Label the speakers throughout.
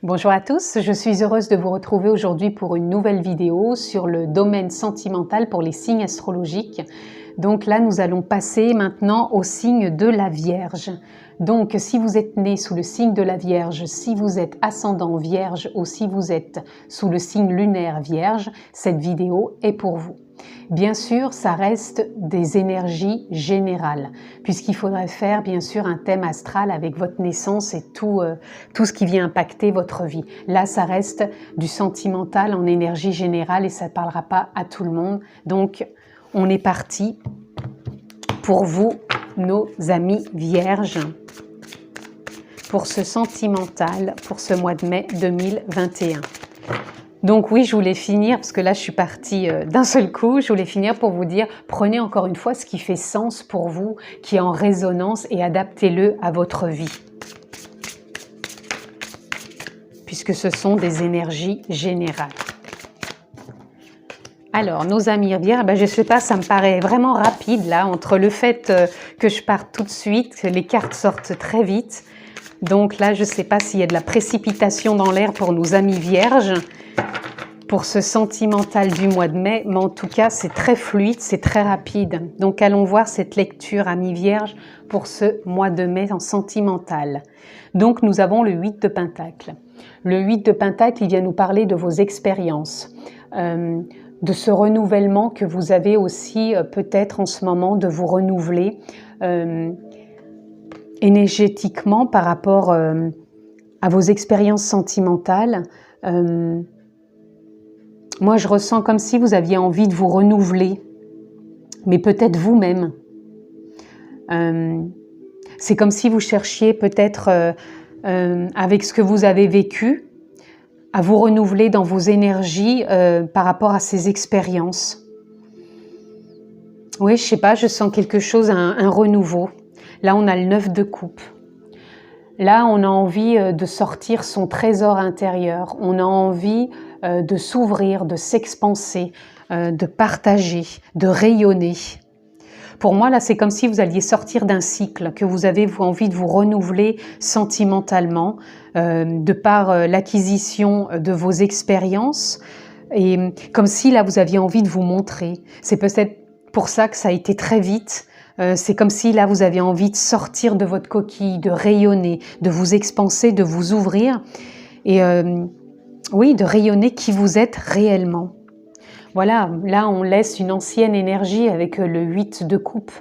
Speaker 1: Bonjour à tous, je suis heureuse de vous retrouver aujourd'hui pour une nouvelle vidéo sur le domaine sentimental pour les signes astrologiques. Donc là, nous allons passer maintenant au signe de la Vierge. Donc si vous êtes né sous le signe de la Vierge, si vous êtes ascendant Vierge ou si vous êtes sous le signe lunaire Vierge, cette vidéo est pour vous. Bien sûr, ça reste des énergies générales, puisqu'il faudrait faire bien sûr un thème astral avec votre naissance et tout ce qui vient impacter votre vie. Là, ça reste du sentimental en énergie générale et ça ne parlera pas à tout le monde. Donc, on est parti pour vous, nos amis vierges, pour ce sentimental, pour ce mois de mai 2021. Donc oui, je voulais finir, parce que là je suis partie d'un seul coup, je voulais finir pour vous dire, prenez encore une fois ce qui fait sens pour vous, qui est en résonance et adaptez-le à votre vie. Puisque ce sont des énergies générales. Alors, nos amis vierges, je ne sais pas, ça me paraît vraiment rapide là, entre le fait que je parte tout de suite, que les cartes sortent très vite. Donc là, je ne sais pas s'il y a de la précipitation dans l'air pour nos amis vierges, pour ce sentimental du mois de mai, mais en tout cas, c'est très fluide, c'est très rapide. Donc, allons voir cette lecture, amis vierges, pour ce mois de mai en sentimental. Donc, nous avons le 8 de Pentacle. Le 8 de Pentacle, il vient nous parler de vos expériences, de ce renouvellement que vous avez aussi peut-être en ce moment, de vous renouveler énergétiquement par rapport à vos expériences sentimentales. Moi, je ressens comme si vous aviez envie de vous renouveler, mais peut-être vous-même. C'est comme si vous cherchiez peut-être, avec ce que vous avez vécu, à vous renouveler dans vos énergies par rapport à ces expériences. Oui, je sais pas, je sens quelque chose, un renouveau. Là, on a le 9 de coupe. Là, on a envie de sortir son trésor intérieur. On a envie de s'ouvrir, de s'expanser, de partager, de rayonner. Pour moi, là, c'est comme si vous alliez sortir d'un cycle, que vous avez envie de vous renouveler sentimentalement, de par l'acquisition de vos expériences. Et comme si, là, vous aviez envie de vous montrer. C'est peut-être pour ça que ça a été très vite. C'est comme si là vous avez envie de sortir de votre coquille, de rayonner, de vous expanser, de vous ouvrir et oui, de rayonner qui vous êtes réellement. Voilà, là on laisse une ancienne énergie avec le 8 de coupe.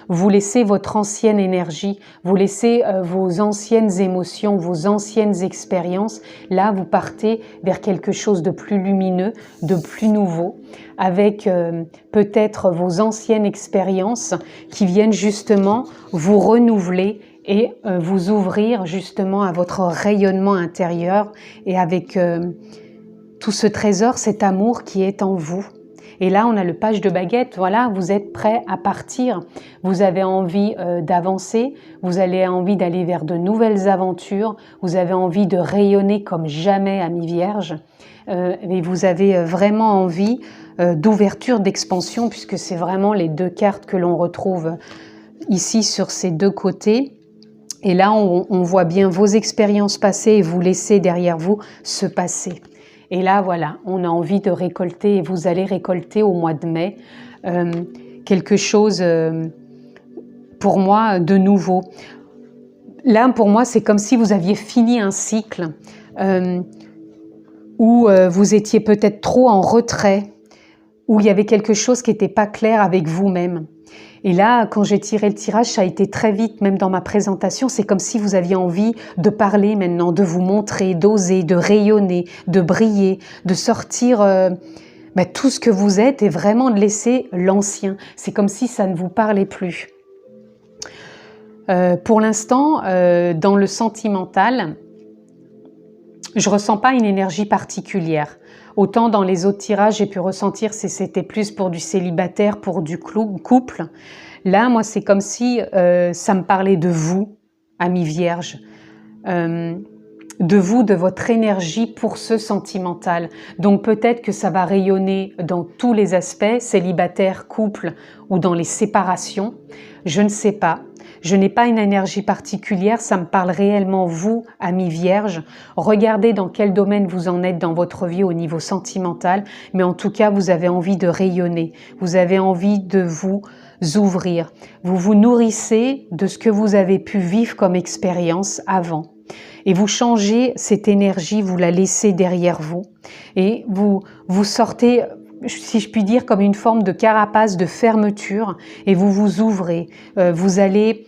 Speaker 1: Vous laissez votre ancienne énergie, vous laissez vos anciennes émotions, vos anciennes expériences. Là, vous partez vers quelque chose de plus lumineux, de plus nouveau, avec peut-être vos anciennes expériences qui viennent justement vous renouveler et vous ouvrir justement à votre rayonnement intérieur et avec tout ce trésor, cet amour qui est en vous. Et là, on a le page de baguette. Voilà, vous êtes prêt à partir. Vous avez envie d'avancer. Vous avez envie d'aller vers de nouvelles aventures. Vous avez envie de rayonner comme jamais, amis vierges. Et vous avez vraiment envie d'ouverture, d'expansion, puisque c'est vraiment les deux cartes que l'on retrouve ici sur ces deux côtés. Et là, on voit bien vos expériences passées et vous laissez derrière vous se passer. Et là, voilà, on a envie de récolter, et vous allez récolter au mois de mai quelque chose, pour moi, de nouveau. Là, pour moi, c'est comme si vous aviez fini un cycle où vous étiez peut-être trop en retrait, où il y avait quelque chose qui n'était pas clair avec vous-même. Et là, quand j'ai tiré le tirage, ça a été très vite, même dans ma présentation, c'est comme si vous aviez envie de parler maintenant, de vous montrer, d'oser, de rayonner, de briller, de sortir tout ce que vous êtes et vraiment de laisser l'ancien. C'est comme si ça ne vous parlait plus. Pour l'instant, dans le sentimental, je ne ressens pas une énergie particulière. Autant dans les autres tirages, j'ai pu ressentir si c'était plus pour du célibataire, pour du couple. Là, moi, c'est comme si ça me parlait de vous, amis vierges, de vous, de votre énergie pour ce sentimental. Donc peut-être que ça va rayonner dans tous les aspects, célibataire, couple ou dans les séparations. Je ne sais pas. Je n'ai pas une énergie particulière, ça me parle réellement vous, amis vierges. Regardez dans quel domaine vous en êtes dans votre vie au niveau sentimental, mais en tout cas, vous avez envie de rayonner, vous avez envie de vous ouvrir. Vous vous nourrissez de ce que vous avez pu vivre comme expérience avant. Et vous changez cette énergie, vous la laissez derrière vous et vous sortez, si je puis dire, comme une forme de carapace de fermeture et vous vous ouvrez. Vous allez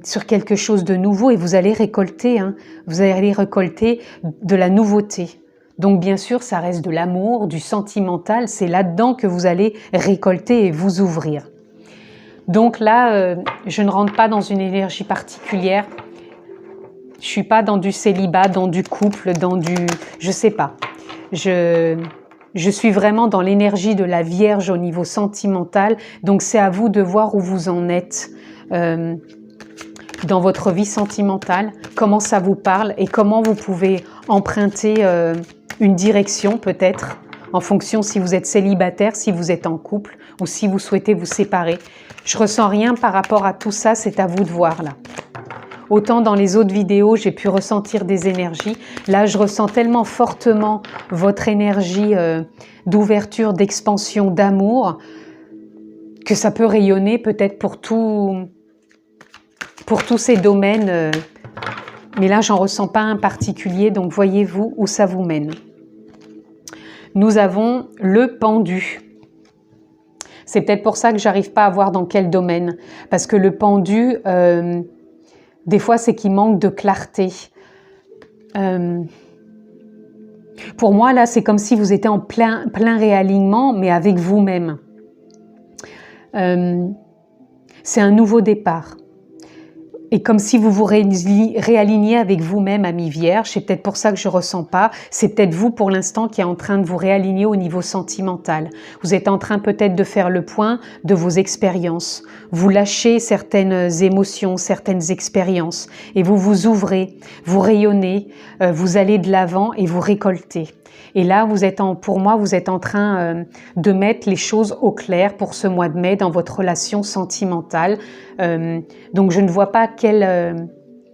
Speaker 1: sur quelque chose de nouveau et vous allez récolter, vous allez récolter de la nouveauté. Donc bien sûr, ça reste de l'amour, du sentimental, c'est là-dedans que vous allez récolter et vous ouvrir. Donc là, je ne rentre pas dans une énergie particulière. Je suis pas dans du célibat, dans du couple, dans du... je sais pas. Je suis vraiment dans l'énergie de la Vierge au niveau sentimental. Donc c'est à vous de voir où vous en êtes dans votre vie sentimentale, comment ça vous parle et comment vous pouvez emprunter une direction peut-être en fonction si vous êtes célibataire, si vous êtes en couple ou si vous souhaitez vous séparer. Je ressens rien par rapport à tout ça, c'est à vous de voir là. Autant dans les autres vidéos, j'ai pu ressentir des énergies. Là, je ressens tellement fortement votre énergie d'ouverture, d'expansion, d'amour, que ça peut rayonner peut-être pour tous ces domaines. Mais là, j'en ressens pas un particulier, donc voyez-vous où ça vous mène. Nous avons le pendu. C'est peut-être pour ça que j'arrive pas à voir dans quel domaine. Parce que le pendu... des fois, c'est qu'il manque de clarté. Pour moi, là, c'est comme si vous étiez en plein réalignement, mais avec vous-même. C'est un nouveau départ. Et comme si vous vous réaligniez avec vous-même, ami Vierge, c'est peut-être pour ça que je ne ressens pas. C'est peut-être vous, pour l'instant, qui est en train de vous réaligner au niveau sentimental. Vous êtes en train peut-être de faire le point de vos expériences. Vous lâchez certaines émotions, certaines expériences et vous vous ouvrez, vous rayonnez, vous allez de l'avant et vous récoltez. Et là, pour moi, vous êtes en train de mettre les choses au clair pour ce mois de mai dans votre relation sentimentale. Donc, je ne vois pas que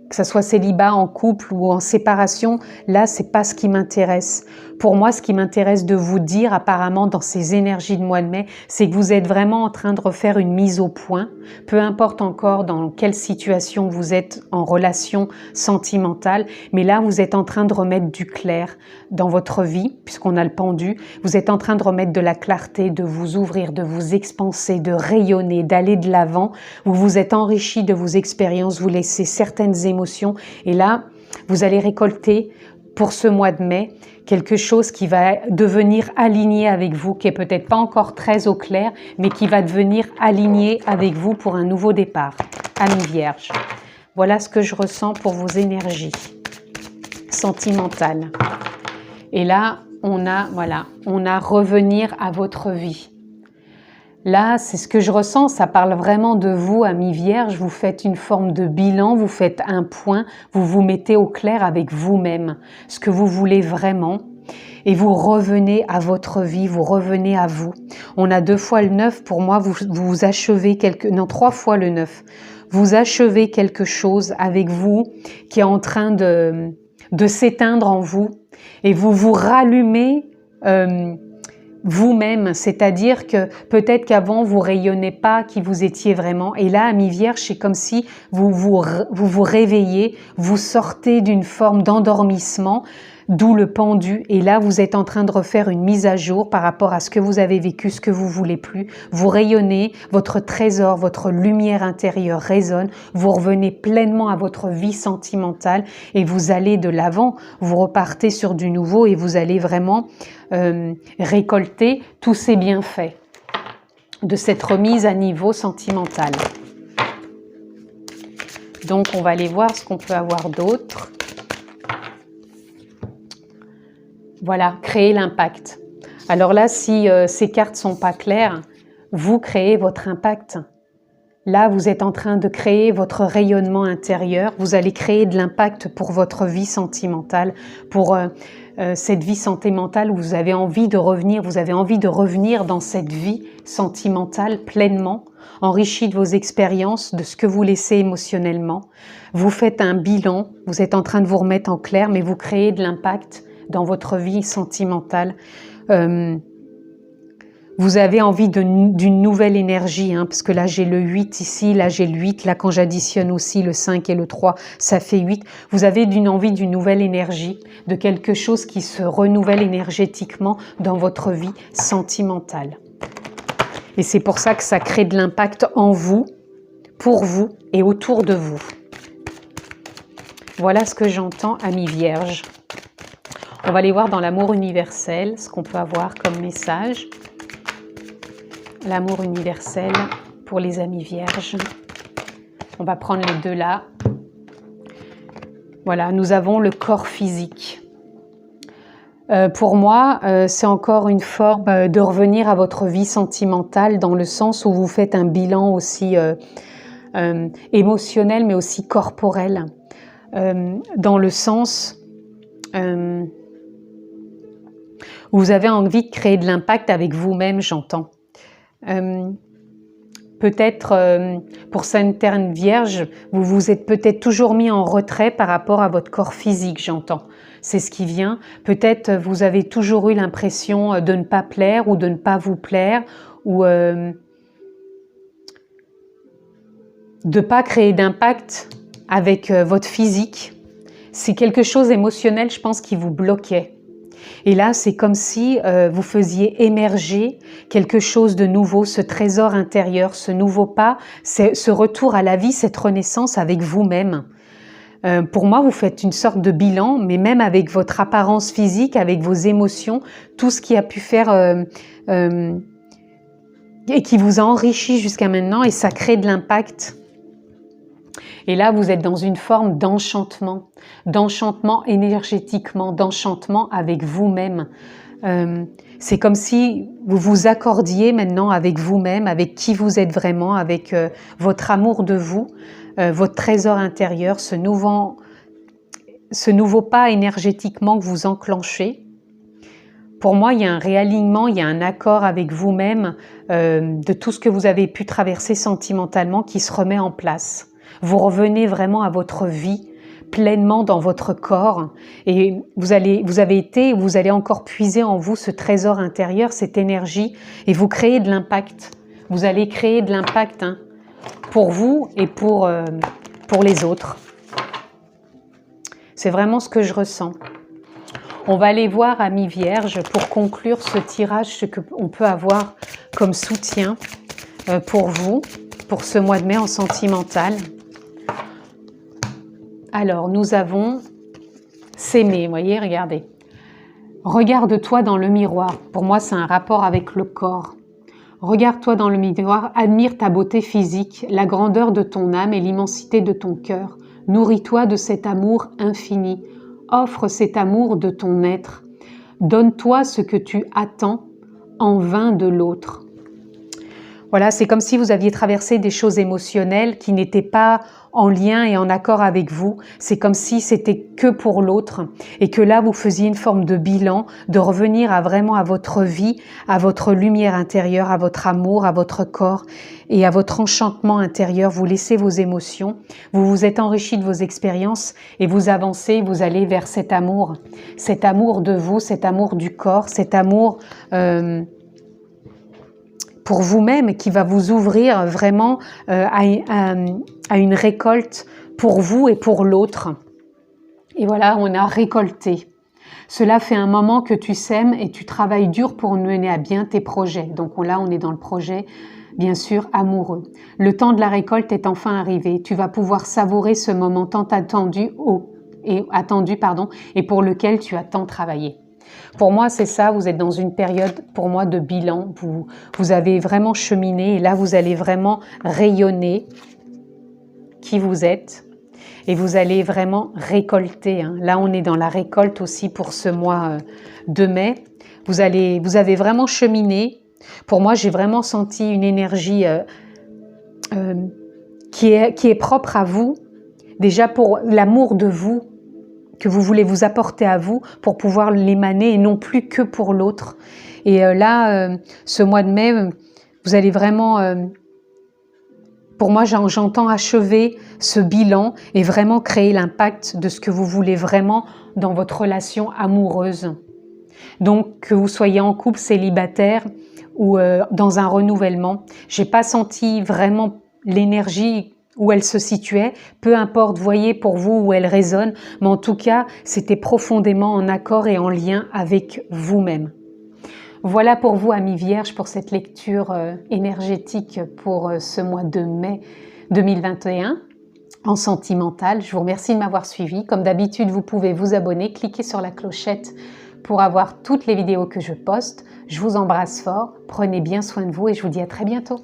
Speaker 1: ça soit célibat, en couple ou en séparation. Là, c'est pas ce qui m'intéresse. Pour moi, ce qui m'intéresse de vous dire, apparemment, dans ces énergies de mois de mai, c'est que vous êtes vraiment en train de refaire une mise au point. Peu importe encore dans quelle situation vous êtes en relation sentimentale, mais là, vous êtes en train de remettre du clair dans votre vie, puisqu'on a le pendu. Vous êtes en train de remettre de la clarté, de vous ouvrir, de vous expanser, de rayonner, d'aller de l'avant. Vous vous êtes enrichi de vos expériences, vous laissez certaines émotions. Et là, vous allez récolter pour ce mois de mai quelque chose qui va devenir aligné avec vous, qui est peut-être pas encore très au clair, mais qui va devenir aligné avec vous pour un nouveau départ. Amis Vierge, voilà ce que je ressens pour vos énergies sentimentales. Et là, on a revenir à votre vie. Là, c'est ce que je ressens, ça parle vraiment de vous, amis Vierge. Vous faites une forme de bilan, vous faites un point, vous vous mettez au clair avec vous-même, ce que vous voulez vraiment. Et vous revenez à votre vie, vous revenez à vous. On a 2 fois le 9, pour moi, vous achevez 3 fois le 9. Vous achevez quelque chose avec vous qui est en train de s'éteindre en vous. Et vous vous rallumez vous-même, c'est-à-dire que peut-être qu'avant vous rayonnez pas qui vous étiez vraiment, et là, amis Vierge, c'est comme si vous vous réveillez, vous sortez d'une forme d'endormissement, d'où le pendu, et là vous êtes en train de refaire une mise à jour par rapport à ce que vous avez vécu, ce que vous voulez plus, vous rayonnez, votre trésor, votre lumière intérieure résonne, vous revenez pleinement à votre vie sentimentale et vous allez de l'avant, vous repartez sur du nouveau et vous allez vraiment récolter tous ces bienfaits de cette remise à niveau sentimental. Donc on va aller voir ce qu'on peut avoir d'autre. Voilà, créer l'impact. Alors là, si ces cartes sont pas claires, vous créez votre impact. Là, vous êtes en train de créer votre rayonnement intérieur. Vous allez créer de l'impact pour votre vie sentimentale, pour cette vie sentimentale où vous avez envie de revenir. Vous avez envie de revenir dans cette vie sentimentale pleinement, enrichie de vos expériences, de ce que vous laissez émotionnellement. Vous faites un bilan, vous êtes en train de vous remettre en clair, mais vous créez de l'impact dans votre vie sentimentale. Vous avez envie d'une nouvelle énergie, hein, parce que là j'ai le 8 ici, là j'ai le 8, là quand j'additionne aussi le 5 et le 3, ça fait 8. Vous avez envie d'une nouvelle énergie, de quelque chose qui se renouvelle énergétiquement dans votre vie sentimentale. Et c'est pour ça que ça crée de l'impact en vous, pour vous et autour de vous. Voilà ce que j'entends, amis vierges. On va aller voir dans l'amour universel ce qu'on peut avoir comme message. L'amour universel pour les amis vierges. On va prendre les deux là. Voilà, nous avons le corps physique. Pour moi, c'est encore une forme de revenir à votre vie sentimentale dans le sens où vous faites un bilan aussi émotionnel mais aussi corporel. Dans le sens où vous avez envie de créer de l'impact avec vous-même, j'entends. Peut-être pour certaines vierges, vous vous êtes peut-être toujours mis en retrait par rapport à votre corps physique, j'entends. C'est ce qui vient. Peut-être vous avez toujours eu l'impression de ne pas plaire ou de ne pas vous plaire ou de ne pas créer d'impact avec votre physique. C'est quelque chose d'émotionnel, je pense, qui vous bloquait. Et là, c'est comme si vous faisiez émerger quelque chose de nouveau, ce trésor intérieur, ce nouveau pas, ce retour à la vie, cette renaissance avec vous-même. Pour moi, vous faites une sorte de bilan, mais même avec votre apparence physique, avec vos émotions, tout ce qui a pu faire et qui vous a enrichi jusqu'à maintenant, et ça crée de l'impact. Et là, vous êtes dans une forme d'enchantement énergétiquement, d'enchantement avec vous-même. C'est comme si vous vous accordiez maintenant avec vous-même, avec qui vous êtes vraiment, avec votre amour de vous, votre trésor intérieur, ce nouveau pas énergétiquement que vous enclenchez. Pour moi, il y a un réalignement, il y a un accord avec vous-même de tout ce que vous avez pu traverser sentimentalement qui se remet en place. Vous revenez vraiment à votre vie, pleinement dans votre corps et vous allez encore puiser en vous ce trésor intérieur, cette énergie et vous créez de l'impact. Vous allez créer de l'impact pour vous et pour les autres. C'est vraiment ce que je ressens. On va aller voir, amis vierges, pour conclure ce tirage, ce qu'on peut avoir comme soutien pour vous, pour ce mois de mai en sentimental. Alors, nous avons s'aimer, vous voyez, regardez. Regarde-toi dans le miroir. Pour moi, c'est un rapport avec le corps. Regarde-toi dans le miroir, admire ta beauté physique, la grandeur de ton âme et l'immensité de ton cœur. Nourris-toi de cet amour infini. Offre cet amour de ton être. Donne-toi ce que tu attends en vain de l'autre. Voilà, c'est comme si vous aviez traversé des choses émotionnelles qui n'étaient pas en lien et en accord avec vous. C'est comme si c'était que pour l'autre et que là, vous faisiez une forme de bilan, de revenir vraiment à votre vie, à votre lumière intérieure, à votre amour, à votre corps et à votre enchantement intérieur. Vous laissez vos émotions, vous vous êtes enrichi de vos expériences et vous avancez, vous allez vers cet amour de vous, cet amour du corps, cet amour pour vous-même qui va vous ouvrir vraiment à une récolte pour vous et pour l'autre. Et voilà, on a récolté. Cela fait un moment que tu sèmes et tu travailles dur pour mener à bien tes projets. Donc là, on est dans le projet, bien sûr, amoureux. Le temps de la récolte est enfin arrivé. Tu vas pouvoir savourer ce moment tant attendu et pour lequel tu as tant travaillé. Pour moi, c'est ça, vous êtes dans une période, pour moi, de bilan. Vous avez vraiment cheminé et là, vous allez vraiment rayonner qui vous êtes et vous allez vraiment récolter. Là, on est dans la récolte aussi pour ce mois de mai. Vous avez vraiment cheminé. Pour moi, j'ai vraiment senti une énergie qui est propre à vous, déjà pour l'amour de vous, que vous voulez vous apporter à vous pour pouvoir l'émaner et non plus que pour l'autre. Et là, ce mois de mai, vous allez vraiment, pour moi, j'entends achever ce bilan et vraiment créer l'impact de ce que vous voulez vraiment dans votre relation amoureuse. Donc, que vous soyez en couple, célibataire ou dans un renouvellement, j'ai pas senti vraiment l'énergie où elle se situait, peu importe, voyez pour vous où elle résonne, mais en tout cas, c'était profondément en accord et en lien avec vous-même. Voilà pour vous, amis vierges, pour cette lecture énergétique pour ce mois de mai 2021 en sentimental. Je vous remercie de m'avoir suivi. Comme d'habitude, vous pouvez vous abonner, cliquer sur la clochette pour avoir toutes les vidéos que je poste. Je vous embrasse fort, prenez bien soin de vous et je vous dis à très bientôt.